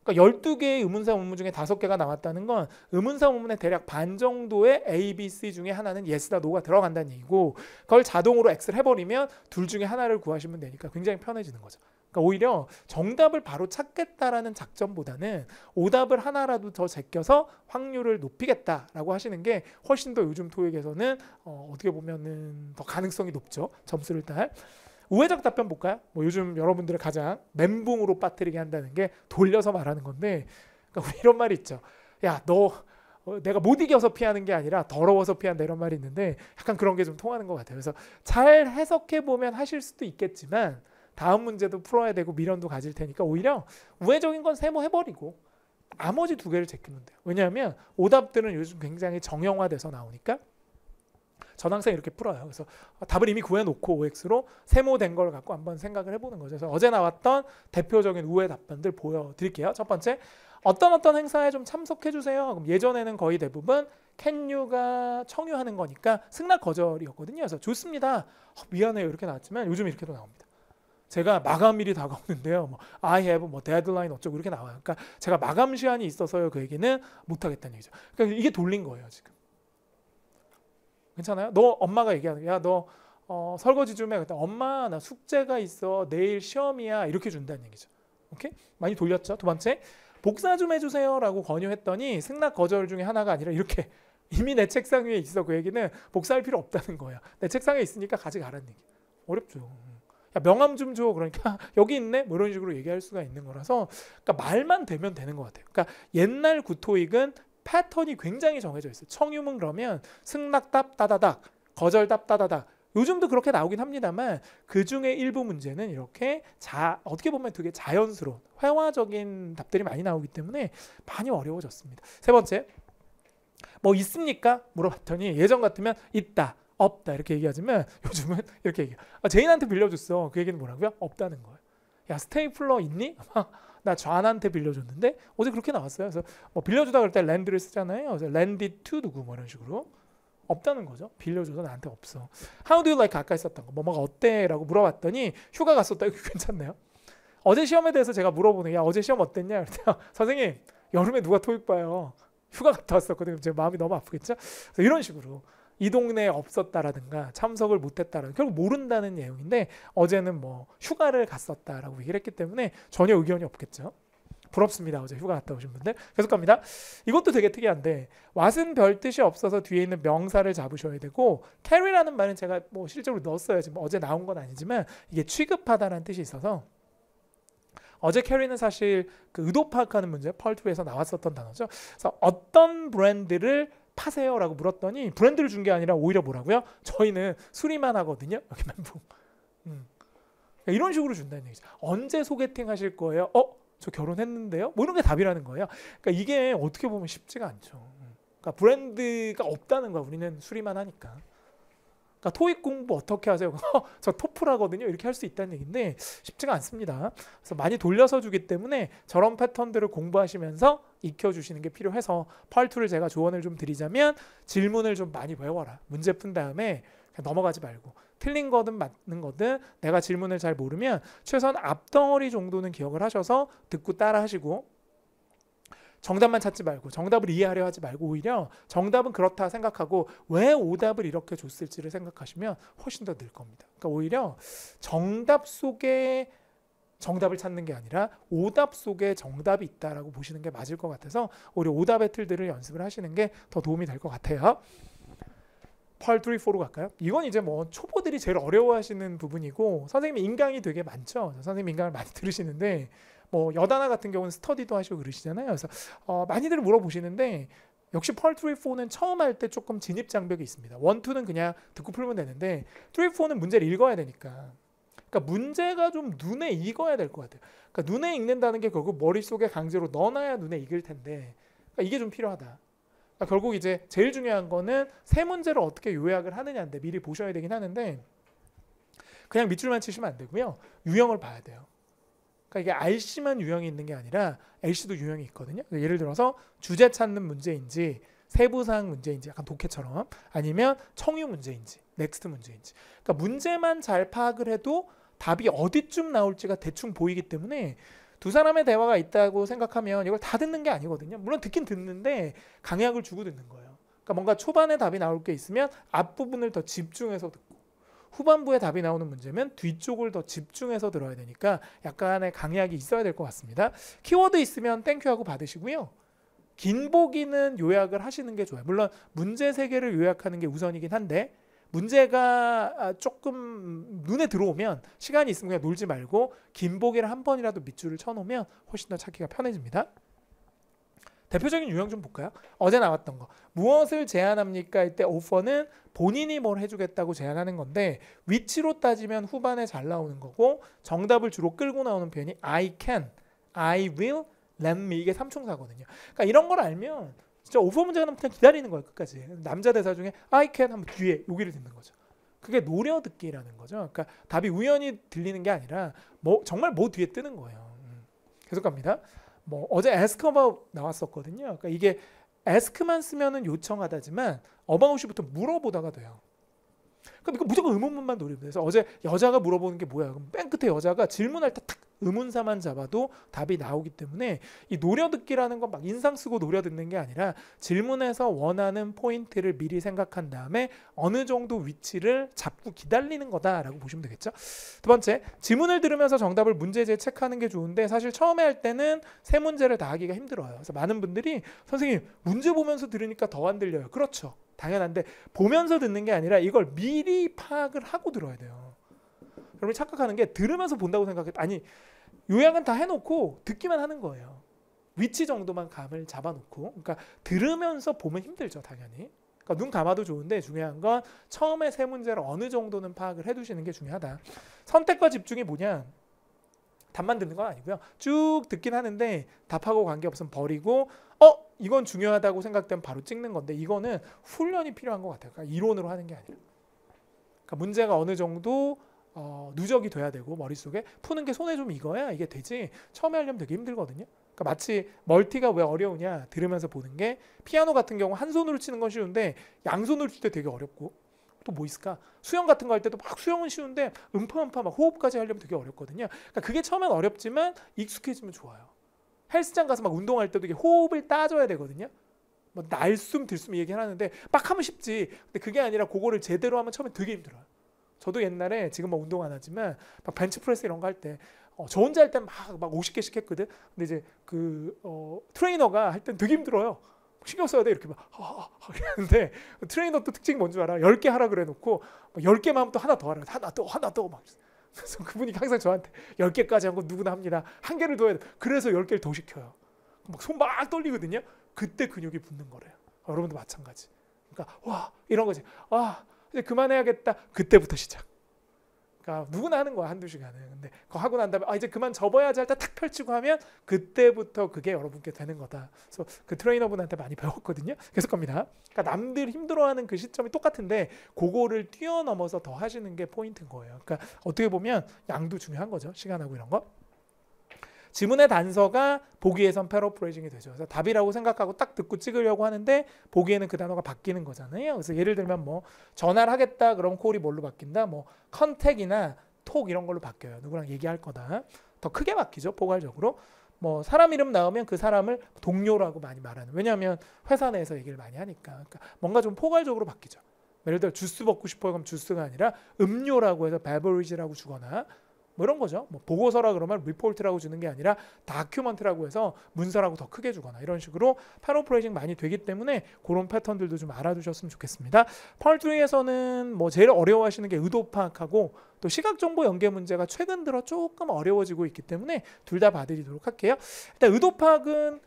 그러니까 12개의 의문사 문문 중에 5개가 나왔다는 건 의문사 문문의 대략 반 정도의 A, B, C 중에 하나는 yes나 no가 들어간다는 얘기고 그걸 자동으로 X를 해버리면 둘 중에 하나를 구하시면 되니까 굉장히 편해지는 거죠. 그러니까 오히려 정답을 바로 찾겠다라는 작전보다는 오답을 하나라도 더 제껴서 확률을 높이겠다라고 하시는 게 훨씬 더 요즘 토익에서는 어떻게 보면은 더 가능성이 높죠. 점수를 딸. 우회적 답변 볼까요? 뭐 요즘 여러분들의 가장 멘붕으로 빠뜨리게 한다는 게 돌려서 말하는 건데 그러니까 우리 이런 말이 있죠. 야, 너 내가 못 이겨서 피하는 게 아니라 더러워서 피한다 이런 말이 있는데 약간 그런 게 좀 통하는 것 같아요. 그래서 잘 해석해 보면 하실 수도 있겠지만 다음 문제도 풀어야 되고 미련도 가질 테니까 오히려 우회적인 건 세모해버리고 나머지 2개를 제끼면 돼요. 왜냐하면 오답들은 요즘 굉장히 정형화돼서 나오니까 전 항상 이렇게 풀어요. 그래서 답을 이미 구해놓고 OX로 세모된 걸 갖고 한번 생각을 해보는 거죠. 그래서 어제 나왔던 대표적인 우회 답변들 보여드릴게요. 첫 번째, 어떤 행사에 좀 참석해주세요. 그럼 예전에는 거의 대부분 can you가 청유하는 거니까 승낙 거절이었거든요. 그래서 좋습니다. 미안해요 이렇게 나왔지만 요즘 이렇게도 나옵니다. 제가 마감일이 다가오는데요. 뭐 I have 뭐 데드라인 어쩌고 이렇게 나와요. 그러니까 제가 마감 시한이 있어서요. 그 얘기는 못하겠다는 얘기죠. 그러니까 이게 돌린 거예요 지금. 괜찮아요? 너 엄마가 얘기하는 야 너 설거지 좀 해. 그랬더니 엄마 나 숙제가 있어. 내일 시험이야. 이렇게 준다는 얘기죠. 오케이? 많이 돌렸죠. 두 번째, 복사 좀 해주세요 라고 권유했더니 승낙 거절 중에 하나가 아니라 이렇게 이미 내 책상 위에 있어. 그 얘기는 복사할 필요 없다는 거야. 내 책상에 있으니까 가져가라는 얘기. 어렵죠. 야, 명함 좀 줘. 그러니까 여기 있네. 뭐 이런 식으로 얘기할 수가 있는 거라서 그러니까 말만 되면 되는 것 같아요. 그러니까 옛날 구토익은 패턴이 굉장히 정해져 있어요. 청유문 그러면 승낙답 따다닥, 거절답 따다닥. 요즘도 그렇게 나오긴 합니다만 그 중에 일부 문제는 이렇게 어떻게 보면 되게 자연스러운 회화적인 답들이 많이 나오기 때문에 많이 어려워졌습니다. 세 번째, 뭐 있습니까? 물어봤더니 예전 같으면 있다, 없다 이렇게 얘기하지만 요즘은 이렇게 얘기해요. 제인한테 빌려줬어. 그 얘기는 뭐라고요? 없다는 거예요. 야, 스테이플러 있니? 나 좌한한테 빌려줬는데 어제 그렇게 나왔어요. 그래서 뭐 빌려주다 그럴 때 랜드를 쓰잖아요. 그래서 랜디 투 누구 뭐 이런 식으로 없다는 거죠. 빌려줘서 나한테 없어. How do you like? 아까 했었던 거 뭐가 어때? 라고 물어봤더니 휴가 갔었다. 이거 괜찮네요. 어제 시험에 대해서 제가 물어보는 야 어제 시험 어땠냐? 그랬더니 선생님 여름에 누가 토익 봐요. 휴가 갔다 왔었거든요. 제 마음이 너무 아프겠죠. 그래서 이런 식으로 이 동네에 없었다라든가 참석을 못했다라든가 결국 모른다는 내용인데 어제는 뭐 휴가를 갔었다라고 얘기를 했기 때문에 전혀 의견이 없겠죠. 부럽습니다. 어제 휴가 갔다 오신 분들. 계속 갑니다. 이것도 되게 특이한데 what은 별 뜻이 없어서 뒤에 있는 명사를 잡으셔야 되고 carry라는 말은 제가 뭐 실제로 넣었어요. 지금 어제 나온 건 아니지만 이게 취급하다라는 뜻이 있어서 어제 carry는 사실 그 의도 파악하는 문제 펄2에서 나왔었던 단어죠. 그래서 어떤 브랜드를 파세요라고 물었더니 브랜드를 준 게 아니라 오히려 뭐라고요? 저희는 수리만 하거든요. 여기 멘붕. 이런 식으로 준다는 얘기죠. 언제 소개팅 하실 거예요? 저 결혼했는데요? 뭐 이런 게 답이라는 거예요. 그러니까 이게 어떻게 보면 쉽지가 않죠. 그러니까 브랜드가 없다는 거야. 우리는 수리만 하니까. 그러니까 토익 공부 어떻게 하세요? 저 토플하거든요. 이렇게 할 수 있다는 얘기인데 쉽지가 않습니다. 그래서 많이 돌려서 주기 때문에 저런 패턴들을 공부하시면서 익혀주시는 게 필요해서 펄2를 제가 조언을 좀 드리자면 질문을 좀 많이 외워라. 문제 푼 다음에 그냥 넘어가지 말고 틀린 거든 맞는 거든 내가 질문을 잘 모르면 최소한 앞덩어리 정도는 기억을 하셔서 듣고 따라 하시고 정답만 찾지 말고 정답을 이해하려 하지 말고 오히려 정답은 그렇다 생각하고 왜 오답을 이렇게 줬을지를 생각하시면 훨씬 더 늘 겁니다. 그러니까 오히려 정답 속에 정답을 찾는 게 아니라 오답 속에 정답이 있다라고 보시는 게 맞을 것 같아서 오히려 오답의 틀들을 연습을 하시는 게 더 도움이 될 것 같아요. 펄 3, 4로 갈까요? 이건 이제 뭐 초보들이 제일 어려워하시는 부분이고 선생님이 인강이 되게 많죠. 선생님 인강을 많이 들으시는데 뭐 여다나 같은 경우는 스터디도 하시고 그러시잖아요. 그래서 많이들 물어보시는데 역시 펄 3, 4는 처음 할 때 조금 진입 장벽이 있습니다. 1, 2는 그냥 듣고 풀면 되는데 3, 4는 문제를 읽어야 되니까 그러니까 문제가 좀 눈에 익어야 될 것 같아요. 그러니까 눈에 읽는다는 게 결국 머릿속에 강제로 넣어놔야 눈에 익을 텐데 그러니까 이게 좀 필요하다. 그러니까 결국 이제 제일 중요한 거는 세 문제를 어떻게 요약을 하느냐인데 미리 보셔야 되긴 하는데 그냥 밑줄만 치시면 안 되고요. 유형을 봐야 돼요. 그러니까 이게 RC만 유형이 있는 게 아니라 LC도 유형이 있거든요. 예를 들어서 주제 찾는 문제인지 세부사항 문제인지 약간 독해처럼 아니면 청유 문제인지 넥스트 문제인지 그러니까 문제만 잘 파악을 해도 답이 어디쯤 나올지가 대충 보이기 때문에 두 사람의 대화가 있다고 생각하면 이걸 다 듣는 게 아니거든요. 물론 듣긴 듣는데 강약을 주고 듣는 거예요. 그러니까 뭔가 초반에 답이 나올 게 있으면 앞부분을 더 집중해서 듣고 후반부에 답이 나오는 문제면 뒤쪽을 더 집중해서 들어야 되니까 약간의 강약이 있어야 될 것 같습니다. 키워드 있으면 땡큐하고 받으시고요. 긴 보기는 요약을 하시는 게 좋아요. 물론 문제 3개를 요약하는 게 우선이긴 한데 문제가 조금 눈에 들어오면 시간이 있으면 그냥 놀지 말고 긴 보기를 한 번이라도 밑줄을 쳐놓으면 훨씬 더 찾기가 편해집니다. 대표적인 유형 좀 볼까요? 어제 나왔던 거. 무엇을 제안합니까? 할 때 오퍼는 본인이 뭘 해주겠다고 제안하는 건데 위치로 따지면 후반에 잘 나오는 거고 정답을 주로 끌고 나오는 표현이 I can, I will, let me 이게 삼총사거든요. 그러니까 이런 걸 알면 진짜 오퍼 문제가 나면 그냥 기다리는 거예요. 끝까지. 남자 대사 중에 I can 하면 뒤에 여기를 듣는 거죠. 그게 노려듣기라는 거죠. 그러니까 답이 우연히 들리는 게 아니라 정말 뒤에 뜨는 거예요. 계속 갑니다. 어제 ask about 나왔었거든요. 그러니까 이게 ask만 쓰면은 요청하다지만 about이부터 물어보다가 돼요. 그럼 이거 무조건 의문문만 노리면 돼서 어제 여자가 물어보는 게 뭐야? 그럼 맨 끝에 여자가 질문할 때 탁 의문사만 잡아도 답이 나오기 때문에 이 노려듣기라는 건 막 인상 쓰고 노려듣는 게 아니라 질문에서 원하는 포인트를 미리 생각한 다음에 어느 정도 위치를 잡고 기다리는 거다라고 보시면 되겠죠. 두 번째, 지문을 들으면서 정답을 문제지에 체크하는 게 좋은데 사실 처음에 할 때는 세 문제를 다 하기가 힘들어요. 그래서 많은 분들이 선생님 문제 보면서 들으니까 더 안 들려요. 그렇죠. 당연한데 보면서 듣는 게 아니라 이걸 미리 파악을 하고 들어야 돼요. 여러분이 착각하는 게 들으면서 본다고 생각해. 아니, 요약은 다 해놓고 듣기만 하는 거예요. 위치 정도만 감을 잡아놓고. 그러니까 들으면서 보면 힘들죠, 당연히. 그러니까 눈 감아도 좋은데 중요한 건 처음에 세 문제를 어느 정도는 파악을 해두시는 게 중요하다. 선택과 집중이 뭐냐? 답만 듣는 건 아니고요. 쭉 듣긴 하는데 답하고 관계없으면 버리고 이건 중요하다고 생각되면 바로 찍는 건데 이거는 훈련이 필요한 것 같아요. 그러니까 이론으로 하는 게 아니라. 그러니까 문제가 어느 정도 누적이 돼야 되고 머릿속에 푸는 게 손에 좀 익어야 이게 되지 처음에 하려면 되게 힘들거든요. 그러니까 마치 멀티가 왜 어려우냐 들으면서 보는 게 피아노 같은 경우 한 손으로 치는 건 쉬운데 양손으로 칠 때 되게 어렵고 또 뭐 있을까? 수영 같은 거 할 때도 막 수영은 쉬운데 음파 막 호흡까지 하려면 되게 어렵거든요. 그러니까 그게 처음엔 어렵지만 익숙해지면 좋아요. 헬스장 가서 막 운동할 때도 이게 호흡을 따져야 되거든요. 뭐 날숨 들숨 얘기하는데 막 하면 쉽지. 근데 그게 아니라 그거를 제대로 하면 처음엔 되게 힘들어요. 저도 옛날에 지금 뭐 운동 안 하지만 막 벤치프레스 이런 거 할 때 저 혼자 할 땐 막 50개씩 했거든. 근데 이제 그 트레이너가 할 땐 되게 힘들어요. 신경 써야 돼 이렇게 막 하는데 트레이너 또 특징이 뭔 줄 알아? 10개 하라 그래 놓고 10개만 하면 또 하나 더 하라. 하나 더 막. 그래서 그분이 항상 저한테 10개까지 한 건 누구나 합니다. 한 개를 더 해야 돼. 그래서 10개를 더 시켜요. 막 손 막 떨리거든요. 그때 근육이 붙는 거래요. 여러분도 마찬가지. 그러니까 와 이런 거지. 이제 그만해야겠다. 그때부터 시작. 그러니까 누구나 하는 거야 한두 시간은. 근데 그거 하고 난 다음에 이제 그만 접어야지 할 때 탁 펼치고 하면 그때부터 그게 여러분께 되는 거다. 그래서 그 트레이너분한테 많이 배웠거든요. 계속 겁니다. 그러니까 남들 힘들어하는 그 시점이 똑같은데 그거를 뛰어넘어서 더 하시는 게 포인트인 거예요. 그러니까 어떻게 보면 양도 중요한 거죠. 시간하고 이런 거. 지문의 단서가 보기에선 패러프레이징이 되죠. 그래서 답이라고 생각하고 딱 듣고 찍으려고 하는데 보기에는 그 단어가 바뀌는 거잖아요. 그래서 예를 들면 뭐 전화를 하겠다 그럼 콜이 뭘로 바뀐다? 뭐 컨택이나 톡 이런 걸로 바뀌어요. 누구랑 얘기할 거다. 더 크게 바뀌죠. 포괄적으로. 뭐 사람 이름 나오면 그 사람을 동료라고 많이 말하는. 왜냐하면 회사 내에서 얘기를 많이 하니까. 그러니까 뭔가 좀 포괄적으로 바뀌죠. 예를 들어 주스 먹고 싶어요. 그럼 주스가 아니라 음료라고 해서 베버리지라고 주거나 뭐 이런 거죠. 뭐 보고서라 그러면 리포트라고 주는 게 아니라 다큐먼트라고 해서 문서라고 더 크게 주거나 이런 식으로 패러프레이징 많이 되기 때문에 그런 패턴들도 좀 알아두셨으면 좋겠습니다. 펄3에서는 뭐 제일 어려워하시는 게 의도 파악하고 또 시각 정보 연계 문제가 최근 들어 조금 어려워지고 있기 때문에 둘 다 봐드리도록 할게요. 일단 의도 파악은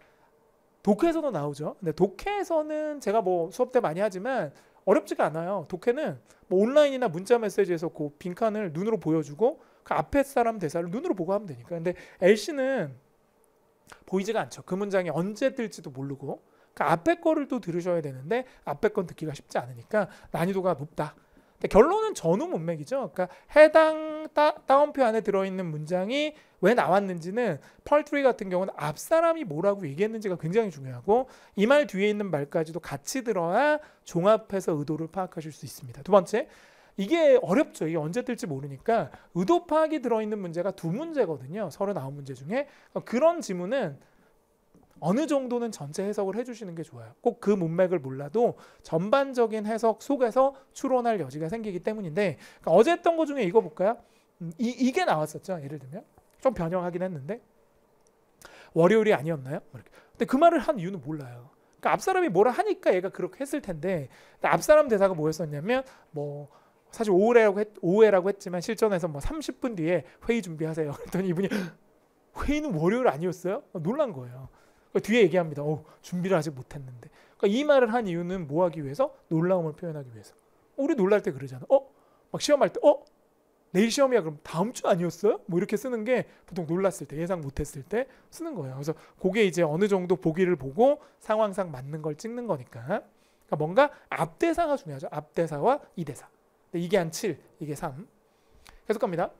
독해에서도 나오죠. 근데 독해에서는 제가 뭐 수업 때 많이 하지만 어렵지가 않아요. 독해는 뭐 온라인이나 문자 메시지에서 그 빈칸을 눈으로 보여주고 그 앞에 사람 대사를 눈으로 보고 하면 되니까. 근데 LC는 보이지가 않죠. 그 문장이 언제 뜰지도 모르고 그 앞에 거를 또 들으셔야 되는데 앞에 건 듣기가 쉽지 않으니까 난이도가 높다. 근데 결론은 전후 문맥이죠. 그러니까 해당 따옴표 안에 들어있는 문장이 왜 나왔는지는 펄3 같은 경우는 앞 사람이 뭐라고 얘기했는지가 굉장히 중요하고 이 말 뒤에 있는 말까지도 같이 들어야 종합해서 의도를 파악하실 수 있습니다. 두 번째, 이게 어렵죠. 이게 언제 뜰지 모르니까 의도 파악이 들어있는 문제가 2문제거든요. 39문제 중에. 그런 지문은 어느 정도는 전체 해석을 해주시는 게 좋아요. 꼭 그 문맥을 몰라도 전반적인 해석 속에서 추론할 여지가 생기기 때문인데 그러니까 어제 했던 거 중에 이거 볼까요? 이게 나왔었죠. 예를 들면 좀 변형하긴 했는데 월요일이 아니었나요? 근데 그 말을 한 이유는 몰라요. 그러니까 앞 사람이 뭐라 하니까 얘가 그렇게 했을 텐데 앞 사람 대사가 뭐였었냐면 뭐 사실 오후에라고 했지만 실전에서 뭐 30분 뒤에 회의 준비하세요. 그랬더니 이분이 회의는 월요일 아니었어요? 놀란 거예요. 그러니까 뒤에 얘기합니다. 준비를 아직 못했는데. 그러니까 이 말을 한 이유는 뭐 하기 위해서? 놀라움을 표현하기 위해서. 우리 놀랄 때 그러잖아. 막 시험할 때 내일 시험이야 그럼 다음 주 아니었어요? 뭐 이렇게 쓰는 게 보통 놀랐을 때 예상 못했을 때 쓰는 거예요. 그래서 그게 이제 어느 정도 보기를 보고 상황상 맞는 걸 찍는 거니까. 그러니까 뭔가 앞대사가 중요하죠. 앞대사와 이대사. 이게 한 7, 이게 3. 계속 갑니다.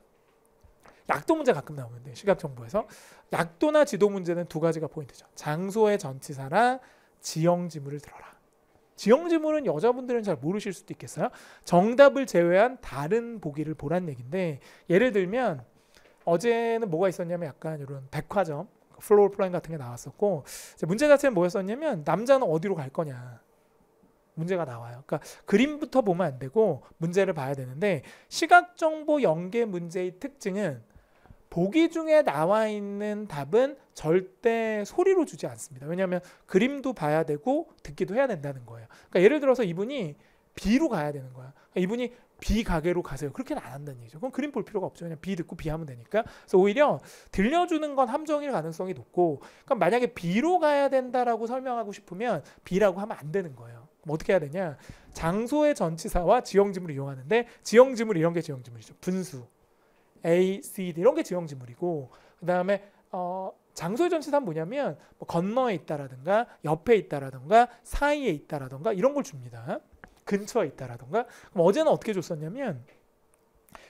약도 문제 가끔 나오는데 시각 정보에서 약도나 지도 문제는 두 가지가 포인트죠. 장소의 전치사랑 지형 지물을 들어라. 지형 지물은 여자분들은 잘 모르실 수도 있겠어요. 정답을 제외한 다른 보기를 보란 얘기인데 예를 들면 어제는 뭐가 있었냐면 약간 이런 백화점 플로어 플랜 같은 게 나왔었고 문제 자체는 뭐였었냐면 남자는 어디로 갈 거냐. 문제가 나와요. 그러니까 그림부터 보면 안 되고 문제를 봐야 되는데 시각정보 연계 문제의 특징은 보기 중에 나와 있는 답은 절대 소리로 주지 않습니다. 왜냐하면 그림도 봐야 되고 듣기도 해야 된다는 거예요. 그러니까 예를 들어서 이분이 B로 가야 되는 거야. 이분이 B 가게로 가세요. 그렇게는 안 한다는 얘기죠. 그럼 그림 볼 필요가 없죠. 그냥 B 듣고 B 하면 되니까. 그래서 오히려 들려주는 건 함정일 가능성이 높고, 그럼 만약에 B로 가야 된다라고 설명하고 싶으면 B라고 하면 안 되는 거예요. 그럼 어떻게 해야 되냐? 장소의 전치사와 지형지물을 이용하는데, 지형지물 이런 게 지형지물이죠. 분수, A, C, D 이런 게 지형지물이고, 그 다음에 장소의 전치사는 뭐냐면 뭐 건너에 있다라든가 옆에 있다라든가 사이에 있다라든가 이런 걸 줍니다. 근처에 있다라든가. 그럼 어제는 어떻게 줬었냐면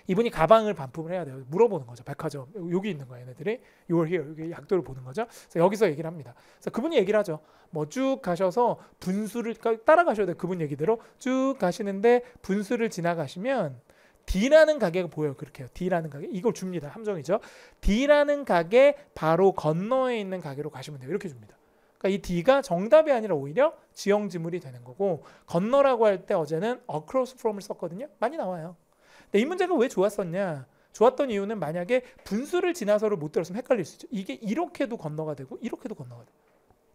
이분이 가방을 반품을 해야 돼요. 물어보는 거죠. 백화점 여기 있는 거예요. 얘네들이 You're here. 여기 약도를 보는 거죠. 그래서 여기서 얘기를 합니다. 그래서 그분이 얘기를 하죠. 뭐 쭉 가셔서 분수를 따라가셔야 돼요. 그분 얘기대로 쭉 가시는데 분수를 지나가시면 D라는 가게가 보여요. 그렇게 해요. D라는 가게. 이걸 줍니다. 함정이죠. D라는 가게 바로 건너에 있는 가게로 가시면 돼요. 이렇게 줍니다. 그러니까 이 D가 정답이 아니라 오히려 지형지물이 되는 거고, 건너라고 할 때 어제는 across from을 썼거든요. 많이 나와요. 근데 이 문제가 왜 좋았었냐? 좋았던 이유는 만약에 분수를 지나서를 못 들었으면 헷갈릴 수 있죠. 이게 이렇게도 건너가 되고 이렇게도 건너가 돼요.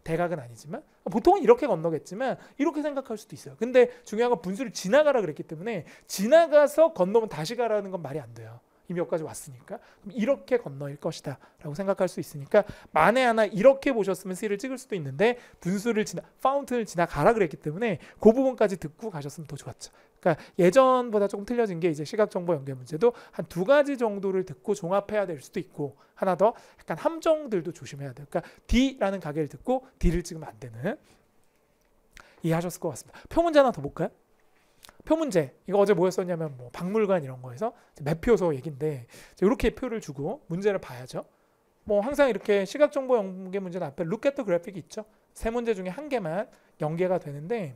대각은 아니지만 보통은 이렇게 건너겠지만 이렇게 생각할 수도 있어요. 근데 중요한 건 분수를 지나가라 그랬기 때문에 지나가서 건너면 다시 가라는 건 말이 안 돼요. 이미 여기까지 왔으니까. 그럼 이렇게 건너일 것이다 라고 생각할 수 있으니까, 만에 하나 이렇게 보셨으면 C를 찍을 수도 있는데 분수를 파운트를 지나가라 그랬기 때문에 그 부분까지 듣고 가셨으면 더 좋았죠. 그러니까 예전보다 조금 틀려진 게, 이제 시각정보 연계 문제도 한 2가지 정도를 듣고 종합해야 될 수도 있고, 하나 더 약간 함정들도 조심해야 돼요. 그러니까 D라는 가게를 듣고 D를 찍으면 안 되는. 이해하셨을 것 같습니다. 표문제 하나 더 볼까요? 표문제, 이거 어제 뭐였었냐면 뭐 박물관 이런 거에서 매표소 얘긴데, 이렇게 표를 주고 문제를 봐야죠. 뭐 항상 이렇게 시각정보 연계 문제는 앞에 look at the graphic이 있죠. 3문제 중에 1개만 연계가 되는데,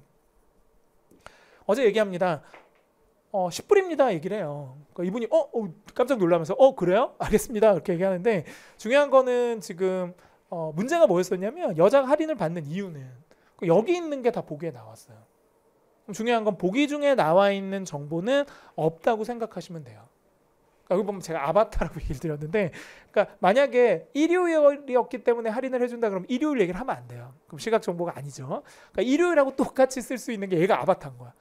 어제 얘기합니다. 10불입니다 얘기를 해요. 그러니까 이분이 깜짝 놀라면서 그래요? 알겠습니다 이렇게 얘기하는데, 중요한 거는 지금 문제가 뭐였었냐면 여자가 할인을 받는 이유는 여기 있는 게 다 보기에 나왔어요. 중요한 건 보기 중에 나와 있는 정보는 없다고 생각하시면 돼요. 그러니까 여기 보면 제가 아바타라고 얘기를 드렸는데, 그러니까 만약에 일요일이었기 때문에 할인을 해준다 그러면 일요일 얘기를 하면 안 돼요. 그럼 시각 정보가 아니죠. 그러니까 일요일하고 똑같이 쓸 수 있는 게 얘가 아바타인 거야.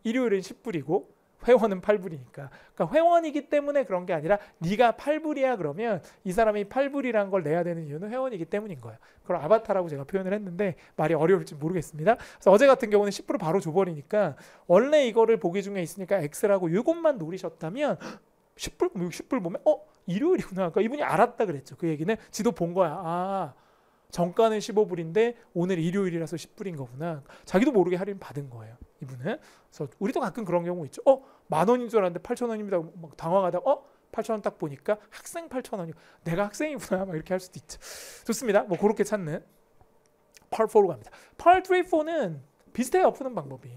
일요일은 10불이고 회원은 8불이니까. 그러니까 회원이기 때문에 그런 게 아니라 네가 8불이야 그러면 이 사람이 8불이라는 걸 내야 되는 이유는 회원이기 때문인 거예요. 그걸 아바타라고 제가 표현을 했는데 말이 어려울지 모르겠습니다. 그래서 어제 같은 경우는 10불을 바로 줘버리니까, 원래 이거를 보기 중에 있으니까 X라고 이것만 노리셨다면 10불? 10불 보면 일요일이구나. 그러니까 이분이 알았다 그랬죠. 그 얘기는 지도 본 거야. 정가는 15불인데 오늘 일요일이라서 10불인 거구나. 자기도 모르게 할인 받은 거예요, 이분은. 그래서 우리도 가끔 그런 경우 있죠. 10,000원인 줄 알았는데 8,000원입니다. 막 당황하다가 8,000원 딱 보니까 학생 8,000원이요. 내가 학생이구나. 막 이렇게 할 수도 있죠. 좋습니다. 뭐 그렇게 찾는 Part 4로 갑니다. Part 3, 4는 비슷해요, 푸는 방법이.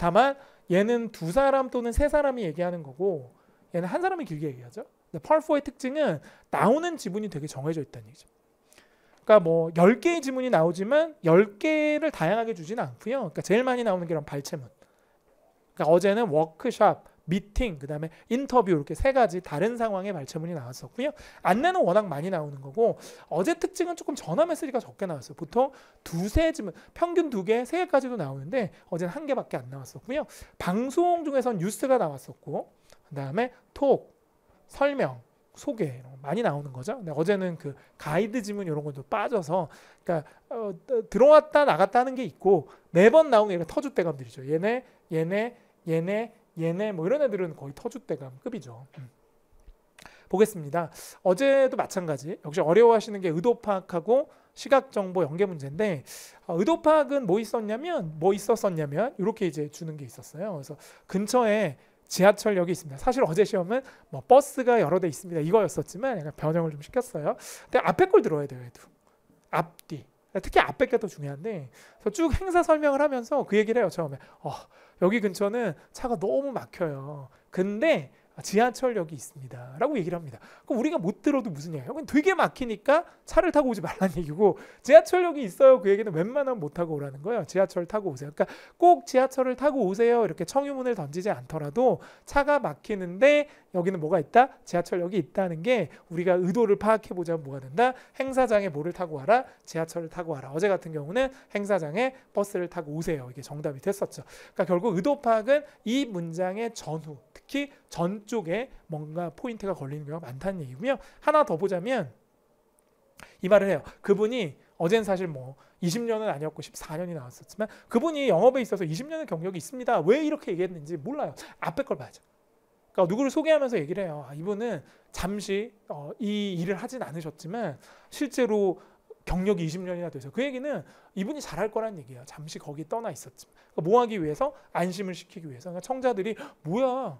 다만 얘는 2사람 또는 3사람이 얘기하는 거고 얘는 1사람이 길게 얘기하죠. Part 4의 특징은 나오는 지문이 되게 정해져 있다는 얘기죠. 그러니까 뭐 10개의 지문이 나오지만 10개를 다양하게 주지는 않고요. 그러니까 제일 많이 나오는 게 이런 발췌문. 그러니까 어제는 워크숍, 미팅, 그다음에 인터뷰 이렇게 3가지 다른 상황의 발췌문이 나왔었고요. 안내는 워낙 많이 나오는 거고, 어제 특징은 조금 전화 메시지가 적게 나왔어요. 보통 2-3 지문, 평균 2개, 3개까지도 나오는데 어제는 1개밖에 안 나왔었고요. 방송 중에선 뉴스가 나왔었고, 그다음에 톡, 설명, 소개 이런 거 많이 나오는 거죠. 근데 어제는 그 가이드 지문 이런 것도 빠져서, 그러니까 들어왔다 나갔다 하는 게 있고 매번 나오는 게 터줏대감들이죠. 얘네 뭐 이런 애들은 거의 터줏대감급이죠. 보겠습니다. 어제도 마찬가지. 역시 어려워하시는 게 의도 파악하고 시각 정보 연계 문제인데, 의도 파악은 뭐 있었었냐면 이렇게 이제 주는 게 있었어요. 그래서 근처에 지하철역이 있습니다. 사실 어제 시험은 뭐 버스가 여러 대 있습니다. 이거였었지만 약간 변형을 좀 시켰어요. 근데 앞에 걸 들어야 돼요, 얘도. 앞뒤. 특히 앞에 게 더 중요한데, 그래서 쭉 행사 설명을 하면서 그 얘기를 해요. 처음에 여기 근처는 차가 너무 막혀요. 근데 지하철역이 있습니다 라고 얘기를 합니다. 그럼 우리가 못 들어도 무슨 얘기야? 여긴 되게 막히니까 차를 타고 오지 말라는 얘기고, 지하철역이 있어요 그 얘기는 웬만하면 못 타고 오라는 거예요. 지하철 타고 오세요. 그러니까 꼭 지하철을 타고 오세요 이렇게 청유문을 던지지 않더라도 차가 막히는데 여기는 뭐가 있다? 지하철역이 있다는 게 우리가 의도를 파악해 보자면 뭐가 된다? 행사장에 뭐를 타고 와라? 지하철을 타고 와라. 어제 같은 경우는 행사장에 버스를 타고 오세요. 이게 정답이 됐었죠. 그러니까 결국 의도 파악은 이 문장의 전후, 특히 전쪽에 뭔가 포인트가 걸리는 경우가 많다는 얘기고요. 하나 더 보자면 이 말을 해요. 그분이 어제는 사실 뭐 20년은 아니었고 14년이 나왔었지만 그분이 영업에 있어서 20년의 경력이 있습니다. 왜 이렇게 얘기했는지 몰라요. 앞에 걸 봐야죠. 그러니까 누구를 소개하면서 얘기를 해요. 이분은 잠시 이 일을 하진 않으셨지만 실제로 경력이 20년이나 돼서, 그 얘기는 이분이 잘할 거란 얘기야. 잠시 거기 떠나 있었지만. 그러니까 뭐 하기 위해서? 안심을 시키기 위해서. 그러니까 청자들이 뭐야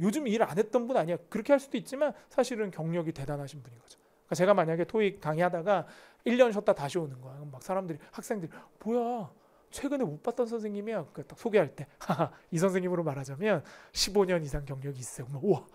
요즘 일 안 했던 분 아니야, 그렇게 할 수도 있지만 사실은 경력이 대단하신 분인 거죠. 그러니까 제가 만약에 토익 강의하다가 1년 쉬었다 다시 오는 거야. 그럼 막 사람들이, 학생들이 뭐야 최근에 못 봤던 선생님이야. 그러니까 딱 소개할 때 이 선생님으로 말하자면 15년 이상 경력이 있어요. 우와,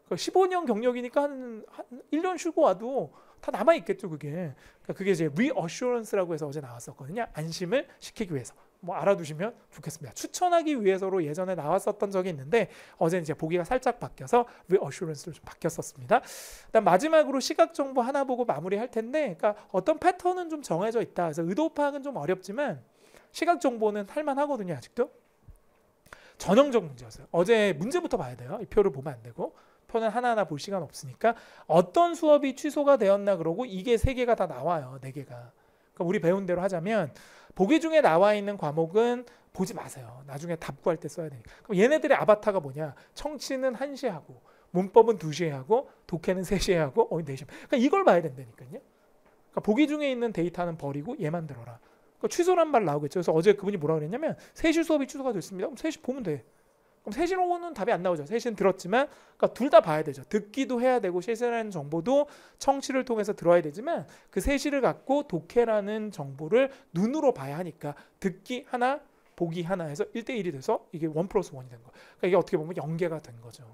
그러니까 15년 경력이니까 한 1년 쉬고 와도 다 남아 있겠죠 그게. 그러니까 그게 이제 reassurance라고 해서 어제 나왔었거든요. 안심을 시키기 위해서. 뭐 알아두시면 좋겠습니다. 추천하기 위해서로 예전에 나왔었던 적이 있는데 어제 이제 보기가 살짝 바뀌어서 reassurance로 좀 바뀌었었습니다. 그다음 마지막으로 시각 정보 하나 보고 마무리할 텐데, 그러니까 어떤 패턴은 좀 정해져 있다. 그래서 의도 파악은 좀 어렵지만 시각 정보는 할만하거든요. 아직도 전형적 문제였어요. 어제 문제부터 봐야 돼요. 이 표를 보면 안 되고. 표는 하나하나 볼 시간 없으니까 어떤 수업이 취소가 되었나 그러고 이게 3개가 다 나와요. 4개가. 그러니까 우리 배운 대로 하자면 보기 중에 나와 있는 과목은 보지 마세요. 나중에 답 구할 때 써야 되니까. 그럼 얘네들의 아바타가 뭐냐? 청취는 1시에 하고 문법은 2시에 하고 독해는 3시에 하고 4시에. 그러니까 이걸 봐야 된다니까요. 그러니까 보기 중에 있는 데이터는 버리고 얘만 들어라. 그러니까 취소란 말 나오겠죠. 그래서 어제 그분이 뭐라 그랬냐면 3시 수업이 취소가 됐습니다. 그럼 3시 보면 돼. 그럼 3시로는 답이 안 나오죠. 3시는 들었지만, 그러니까 둘 다 봐야 되죠. 듣기도 해야 되고 실시라는 정보도 청취를 통해서 들어야 되지만 그 3시를 갖고 독해라는 정보를 눈으로 봐야 하니까 듣기 하나 보기 하나 해서 1대1이 돼서 이게 1+1이 된 거예요. 그러니까 이게 어떻게 보면 연계가 된 거죠.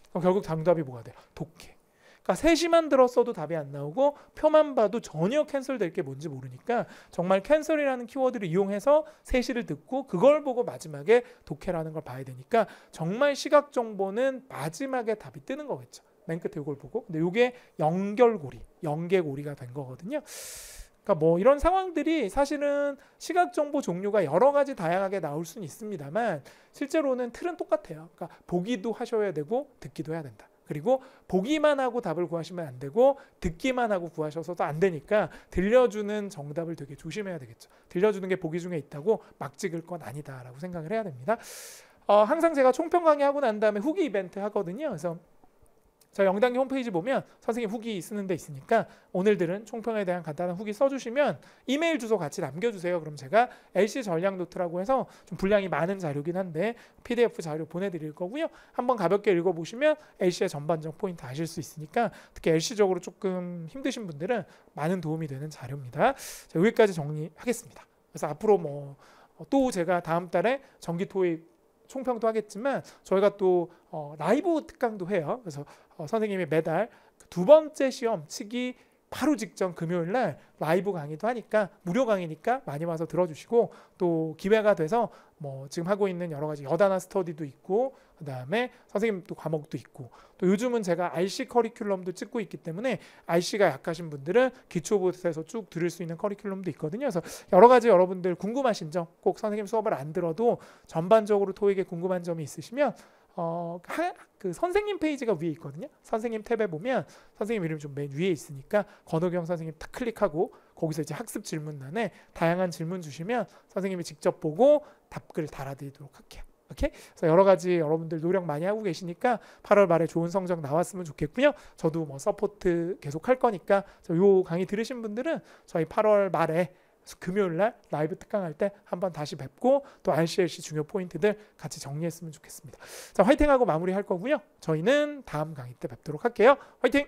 그럼 결국 정답이 뭐가 돼요? 독해. 그러니까 3시만 들었어도 답이 안 나오고 표만 봐도 전혀 캔슬될 게 뭔지 모르니까 정말 캔슬이라는 키워드를 이용해서 3시를 듣고 그걸 보고 마지막에 독해라는 걸 봐야 되니까 정말 시각 정보는 마지막에 답이 뜨는 거겠죠. 맨 끝에 이걸 보고. 근데 이게 연결고리, 연계고리가 된 거거든요. 그러니까 뭐 이런 상황들이 사실은 시각 정보 종류가 여러 가지 다양하게 나올 수는 있습니다만 실제로는 틀은 똑같아요. 그러니까 보기도 하셔야 되고 듣기도 해야 된다. 그리고 보기만 하고 답을 구하시면 안 되고 듣기만 하고 구하셔서도 안 되니까 들려주는 정답을 되게 조심해야 되겠죠. 들려주는 게 보기 중에 있다고 막 찍을 건 아니다라고 생각을 해야 됩니다. 항상 제가 총평 강의하고 난 다음에 후기 이벤트 하거든요. 그래서 저희 영단기 홈페이지 보면 선생님 후기 쓰는 데 있으니까 오늘들은 총평에 대한 간단한 후기 써주시면 이메일 주소 같이 남겨주세요. 그럼 제가 LC 전략 노트라고 해서 좀 분량이 많은 자료긴 한데 PDF 자료 보내드릴 거고요. 한번 가볍게 읽어보시면 LC의 전반적 포인트 아실 수 있으니까 특히 LC적으로 조금 힘드신 분들은 많은 도움이 되는 자료입니다. 자, 여기까지 정리하겠습니다. 그래서 앞으로 뭐 또 제가 다음 달에 정기 토익 총평도 하겠지만 저희가 또 라이브 특강도 해요. 그래서 선생님이 매달 2번째 시험 치기 바로 직전 금요일 날 라이브 강의도 하니까 무료 강의니까 많이 와서 들어주시고, 또 기회가 돼서 뭐 지금 하고 있는 여러 가지 여단아 스터디도 있고 그다음에 선생님 또 과목도 있고, 또 요즘은 제가 RC 커리큘럼도 찍고 있기 때문에 RC가 약하신 분들은 기초부터해서 쭉 들을 수 있는 커리큘럼도 있거든요. 그래서 여러 가지 여러분들 궁금하신 점, 꼭 선생님 수업을 안 들어도 전반적으로 토익에 궁금한 점이 있으시면 그 선생님 페이지가 위에 있거든요. 선생님 탭에 보면 선생님 이름 좀 맨 위에 있으니까 권호경 선생님 딱 클릭하고 거기서 이제 학습 질문란에 다양한 질문 주시면 선생님이 직접 보고 답글 달아드리도록 할게요. 오케이? 그래서 여러 가지 여러분들 노력 많이 하고 계시니까 8월 말에 좋은 성적 나왔으면 좋겠고요. 저도 뭐 서포트 계속 할 거니까 요 강의 들으신 분들은 저희 8월 말에 금요일 날 라이브 특강할 때 한번 다시 뵙고 또 RCLC 중요 포인트들 같이 정리했으면 좋겠습니다. 자, 화이팅하고 마무리할 거고요. 저희는 다음 강의 때 뵙도록 할게요. 화이팅!